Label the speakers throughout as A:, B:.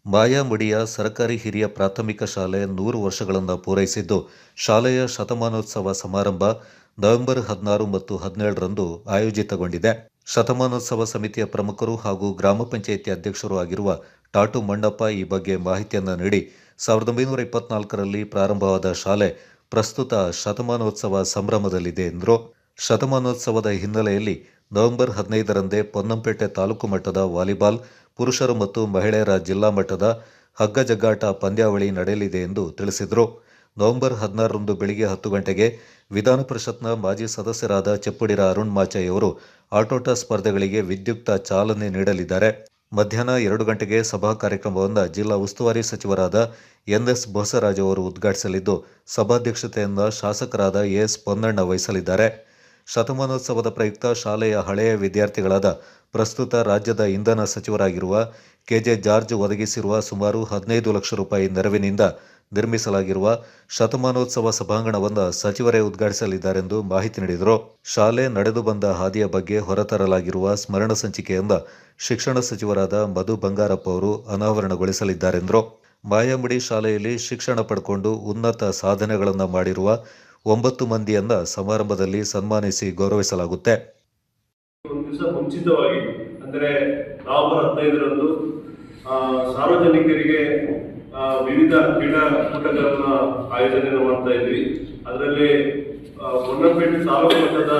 A: ಮಾಯಾಮುಡಿಯ ಸರ್ಕಾರಿ ಹಿರಿಯ ಪ್ರಾಥಮಿಕ ಶಾಲೆ 100 ವರ್ಷಗಳನ್ನು ಪೂರೈಸಿದ್ದು, ಶಾಲೆಯ ಶತಮಾನೋತ್ಸವ ಸಮಾರಂಭ ನವೆಂಬರ್ 16 ಮತ್ತು 17ರಂದು ಆಯೋಜಿತಗೊಂಡಿದೆ. ಶತಮಾನೋತ್ಸವ ಸಮಿತಿಯ ಪ್ರಮುಖರು ಹಾಗೂ ಗ್ರಾಮ ಪಂಚಾಯಿತಿ ಅಧ್ಯಕ್ಷರೂ ಆಗಿರುವ ಟಾಟು ಮಣ್ಣಪ್ಪ ಈ ಬಗ್ಗೆ ಮಾಹಿತಿಯನ್ನು ನೀಡಿ, 1924ರಲ್ಲಿ ಪ್ರಾರಂಭವಾದ ಶಾಲೆ ಪ್ರಸ್ತುತ ಶತಮಾನೋತ್ಸವ ಸಂಭ್ರಮದಲ್ಲಿದೆ ಎಂದರು. ಶತಮಾನೋತ್ಸವದ ಹಿನ್ನೆಲೆಯಲ್ಲಿ ನವೆಂಬರ್ 15ರಂದೇ ಪೊನ್ನಂಪೇಟೆ ತಾಲೂಕು ಮಟ್ಟದ ವಾಲಿಬಾಲ್, ಪುರುಷರು ಮತ್ತು ಮಹಿಳೆಯರ ಜಿಲ್ಲಾ ಮಟ್ಟದ ಹಗ್ಗ ಜಗ್ಗಾಟ ಪಂದ್ಯಾವಳಿ ನಡೆಯಲಿದೆ ಎಂದು ತಿಳಿಸಿದರು. ನವೆಂಬರ್ 16ರಂದು ಬೆಳಿಗ್ಗೆ 10 ಗಂಟೆಗೆ ವಿಧಾನ ಪರಿಷತ್ನ ಮಾಜಿ ಸದಸ್ಯರಾದ ಚೆಪ್ಪುಡಿರ ಅರುಣ್ ಮಾಚಯ್ಯವರು ಆಟೋಟ ಸ್ಪರ್ಧೆಗಳಿಗೆ ವಿದ್ಯುಕ್ತ ಚಾಲನೆ ನೀಡಲಿದ್ದಾರೆ. ಮಧ್ಯಾಹ್ನ 2 ಗಂಟೆಗೆ ಸಭಾ ಕಾರ್ಯಕ್ರಮವನ್ನು ಜಿಲ್ಲಾ ಉಸ್ತುವಾರಿ ಸಚಿವರಾದ ಎನ್.ಎಸ್. ಬೋಸರಾಜ್ ಅವರು ಉದ್ಘಾಟಿಸಲಿದ್ದು, ಸಭಾಧ್ಯಕ್ಷತೆಯನ್ನು ಶಾಸಕರಾದ ಎಸ್. ಪೊನ್ನಣ್ಣ ವಹಿಸಲಿದ್ದಾರೆ. ಶತಮಾನೋತ್ಸವದ ಪ್ರಯುಕ್ತ ಶಾಲೆಯ ಹಳೆಯ ವಿದ್ಯಾರ್ಥಿಗಳಾದ ಪ್ರಸ್ತುತ ರಾಜ್ಯದ ಇಂಧನ ಸಚಿವರಾಗಿರುವ ಕೆ.ಜೆ. ಜಾರ್ಜ್ ಒದಗಿಸಿರುವ ಸುಮಾರು 15 ಲಕ್ಷ ರೂಪಾಯಿ ನೆರವಿನಿಂದ ನಿರ್ಮಿಸಲಾಗಿರುವ ಶತಮಾನೋತ್ಸವ ಸಭಾಂಗಣವನ್ನು ಸಚಿವರೇ ಉದ್ಘಾಟಿಸಲಿದ್ದಾರೆಂದು ಮಾಹಿತಿ ನೀಡಿದರು. ಶಾಲೆ ನಡೆದು ಬಂದ ಹಾದಿಯ ಬಗ್ಗೆ ಹೊರತರಲಾಗಿರುವ ಸ್ಮರಣ ಸಂಚಿಕೆಯಿಂದ ಶಿಕ್ಷಣ ಸಚಿವರಾದ ಮಧು ಬಂಗಾರಪ್ಪ ಅವರು ಅನಾವರಣಗೊಳಿಸಲಿದ್ದಾರೆಂದರು. ಮಾಯಾಮುಡಿ ಶಾಲೆಯಲ್ಲಿ ಶಿಕ್ಷಣ ಪಡ್ಕೊಂಡು ಉನ್ನತ ಸಾಧನೆಗಳನ್ನು ಮಾಡಿರುವ 9 ಮಂದಿಯನ್ನ ಸಮಾರಂಭದಲ್ಲಿ ಸನ್ಮಾನಿಸಿ ಗೌರವಿಸಲಾಗುತ್ತೆ.
B: ಒಂದು ದಿವಸ ಮುಂಚಿತವಾಗಿ ಅಂದರೆ ನವೆಂಬರ್ 15ರಂದು ಸಾರ್ವಜನಿಕರಿಗೆ ವಿವಿಧ ಕ್ರೀಡಾಕೂಟಗಳನ್ನ ಆಯೋಜನೆಯನ್ನು ಮಾಡ್ತಾ ಇದ್ವಿ. ಅದರಲ್ಲಿ ಪೊನ್ನಂಪೇಟೆ ತಾಲೂಕು ಮಟ್ಟದ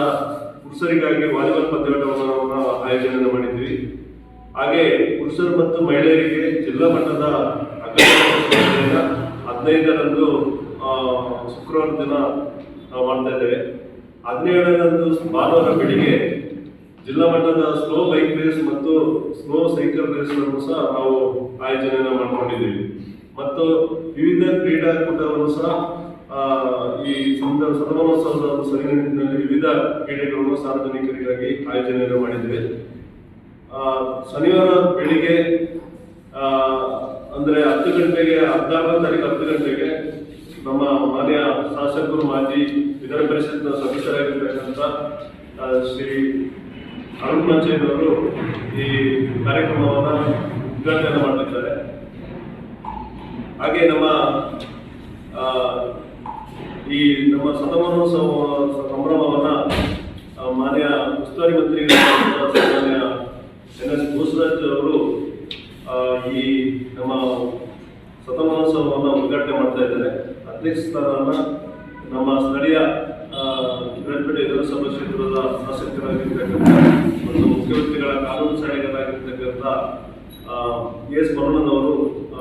B: ಪುರುಷರಿಗಾಗಿ ವಾಲಿಬಾಲ್ ಪಂದ್ಯಾಟವನ್ನು ಆಯೋಜನೆ ಮಾಡಿದ್ವಿ. ಹಾಗೆ ಪುರುಷರು ಮತ್ತು ಮಹಿಳೆಯರಿಗೆ ಜಿಲ್ಲಾ ಮಟ್ಟದ 15ರಂದು ಶುಕ್ರವಾರ ದಿನ ನಾವು ಮಾಡ್ತಾ ಇದ್ದೇವೆ. 17ರಂದು ಭಾನುವಾರ ಬೆಳಿಗ್ಗೆ ಜಿಲ್ಲಾ ಮಟ್ಟದ ಸ್ಲೋ ಬೈಕ್ ರೇಸ್ ಮತ್ತು ಸ್ಲೋ ಸೈಕಲ್ ರೇಸ್ಗಳನ್ನು ಸಹ ನಾವು ಆಯೋಜನೆಯನ್ನು ಮಾಡಿಕೊಂಡಿದ್ದೀವಿ. ಮತ್ತು ವಿವಿಧ ಕ್ರೀಡಾಕೂಟವನ್ನು ಸಹ ಈ ಶತಮಾನೋತ್ಸವದ ಸರಿನಿಟ್ಟಿನಲ್ಲಿ ವಿವಿಧ ಕ್ರೀಡೆಗಳನ್ನು ಸಾರ್ವಜನಿಕರಿಗಾಗಿ ಆಯೋಜನೆಯನ್ನು ಮಾಡಿದ್ದೇವೆ. ಶನಿವಾರ ಬೆಳಿಗ್ಗೆ ಅಂದರೆ 10 ಗಂಟೆಗೆ 16ನೇ ತಾರೀಕು 10 ಗಂಟೆಗೆ ನಮ್ಮ ಮಾನ್ಯ ಶಾಸಕರು ಮಾಜಿ ವಿಧಾನ ಪರಿಷತ್ನ ಸದಸ್ಯರಾಗಿರ್ತಕ್ಕಂಥ ಶ್ರೀ ಅರುಣ್ ಮಾಚಯ್ಯನವರು ಈ ಕಾರ್ಯಕ್ರಮವನ್ನು ಉದ್ಘಾಟನೆ ಮಾಡಲಿದ್ದಾರೆ. ಹಾಗೆ ನಮ್ಮ ಶತಮಾನೋತ್ಸವ ಸಂಭ್ರಮವನ್ನು ಮಾನ್ಯ ಉಸ್ತುವಾರಿ ಮಂತ್ರಿ ಮಾನ್ಯ ಎನ್.ಎಸ್. ಬೋಸರಾಜ್ ಅವರು ಈ ನಮ್ಮ ಶತಮಾನೋತ್ಸವವನ್ನು ಉದ್ಘಾಟನೆ ಮಾಡ್ತಾ ಇದ್ದಾರೆ. ಅಧ್ಯಕ್ಷ ಸ್ಥಾನವನ್ನು ನಮ್ಮ ಸ್ಥಳೀಯ ವಿರಾಜಪೇಟೆ ವಿಧಾನಸಭಾ ಕ್ಷೇತ್ರದ ಶಾಸಕರಾಗಿರ್ತಕ್ಕಂಥ ಮತ್ತು ಮುಖ್ಯಮಂತ್ರಿಗಳ ಕಾನೂನು ಸಲಹೆಗಾರರಾಗಿರ್ತಕ್ಕಂಥ ಎಸ್. ಪೊನ್ನಣ್ಣನವರು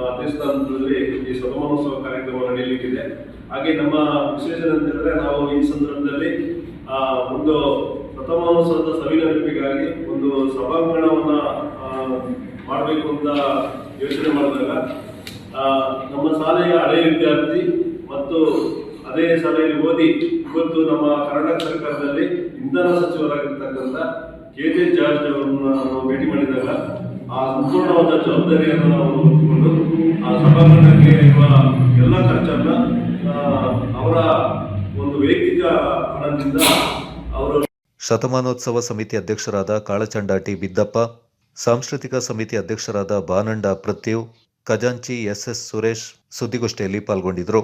B: ಅಧ್ಯಕ್ಷ ಸ್ಥಾನದಲ್ಲಿ ಈ ಶತಮಾನೋತ್ಸವ ಕಾರ್ಯಕ್ರಮ ನಡೆಯಲಿಕ್ಕಿದೆ. ಹಾಗೆ ನಮ್ಮ ವಿಶೇಷ ಅಂತ ಹೇಳಿದ್ರೆ, ನಾವು ಈ ಸಂದರ್ಭದಲ್ಲಿ ಒಂದು ಶತಮಾನೋತ್ಸವದ ಸವಿನೆನಪಿಗಾಗಿ ಒಂದು ಸಭಾಂಗಣವನ್ನು ಮಾಡಬೇಕು ಅಂತ ಯೋಚನೆ ಮಾಡಿದಾಗ ನಮ್ಮ ಶಾಲೆಯ ಹಳೆಯ ವಿದ್ಯಾರ್ಥಿ ಮತ್ತು ಅದೇ ಶಾಲೆಯಲ್ಲಿ ಓದಿ ಇವತ್ತು ನಮ್ಮ ಕರ್ನಾಟಕ ಸರ್ಕಾರದಲ್ಲಿ ಇಂಧನ ಸಚಿವರಾಗಿರ್ತಕ್ಕಂಥ ಕೆ.ಜೆ. ಜಾರ್ಜ್ ಅವರನ್ನು ನಾವು ಭೇಟಿ ಮಾಡಿದಾಗ ಆ ಸಂಪೂರ್ಣವಾದ ಜವಾಬ್ದಾರಿಯನ್ನು ನಾವು ಹೊತ್ತುಕೊಂಡು ಆ ಸಭಾಂಗಣಕ್ಕೆ ಇರುವ ಎಲ್ಲ ಖರ್ಚನ್ನು ಅವರ ಒಂದು ವೈಯಕ್ತಿಕ ಹಣದಿಂದ ಅವರು.
A: ಶತಮಾನೋತ್ಸವ ಸಮಿತಿ ಅಧ್ಯಕ್ಷರಾದ ಕಾಳಚಂಡಾಟಿ ಬಿದ್ದಪ್ಪ, ಸಾಂಸ್ಕೃತಿಕ ಸಮಿತಿ ಅಧ್ಯಕ್ಷರಾದ ಬಾನಂಡ ಪೃಥ್ವಿ, ಖಜಾಂಚಿ ಎಸ್.ಎಸ್. ಸುರೇಶ್ ಸುದ್ದಿಗೋಷ್ಠಿಯಲ್ಲಿ ಪಾಲ್ಗೊಂಡಿದ್ದರು.